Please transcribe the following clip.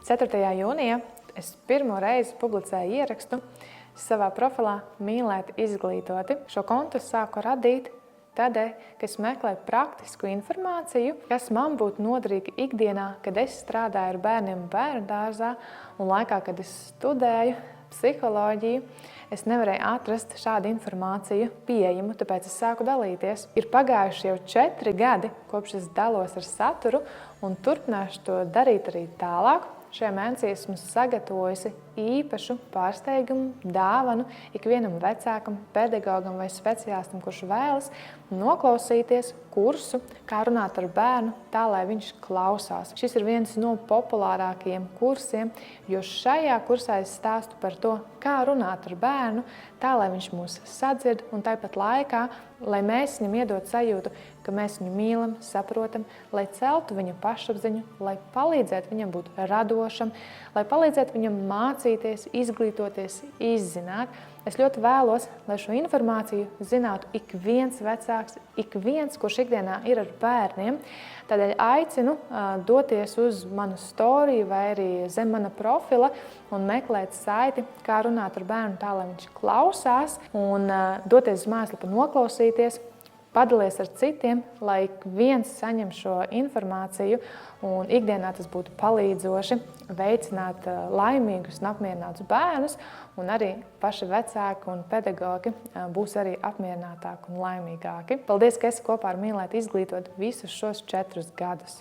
4. jūnijā es pirmo reizi publicēju ierakstu savā profilā Mīlēt izglītoti. Šo kontu es sāku radīt tādēļ, ka es meklēju praktisku informāciju, kas man būtu noderīga ikdienā, kad es strādāju ar bērniem bērnu dārzā un laikā, kad es studēju psiholoģiju. Es nevarēju atrast šādu informāciju pieejamu, tāpēc es sāku dalīties. Ir pagājuši jau 4 gadi, kopš es dalos ar saturu un turpināšu to darīt arī tālāk. Šajā mēnesī esmu sagatavojusi īpašu pārsteigumu, dāvanu ikvienam vecākam, pedagogam vai speciālistam, kurš vēlas noklausīties kursu, kā runāt ar bērnu tā, lai viņš klausās. Šis ir viens no populārākajiem kursiem, jo šajā kursā es stāstu par to, kā runāt ar bērnu tā, lai viņš mūs sadzird un tāpat laikā, lai mēs viņam iedot sajūtu, ka mēs viņu mīlam, saprotam, lai celtu viņa pašapziņu, lai palīdzētu viņam būt radošam, lai palīdzētu viņam mācīties, izglītoties, izzināt. Es ļoti vēlos, lai šo informāciju zinātu ik viens vecāks, ik viens, kurš ikdienā ir ar bērniem. Tādēļ aicinu doties uz manu storiju vai arī zem mana profila un meklēt saiti, kā runāt ar bērnu tā, lai viņš klausās, un doties uz mājaslapu noklausīties. Padalies ar citiem, lai viens saņem šo informāciju un ikdienā tas būtu palīdzoši veicināt laimīgus un apmierinātus bērnus, un arī paši vecāki un pedagogi būs arī apmierinātāki un laimīgāki. Paldies, ka esi kopā ar Mīlēt izglītot visus šos 4 gadus.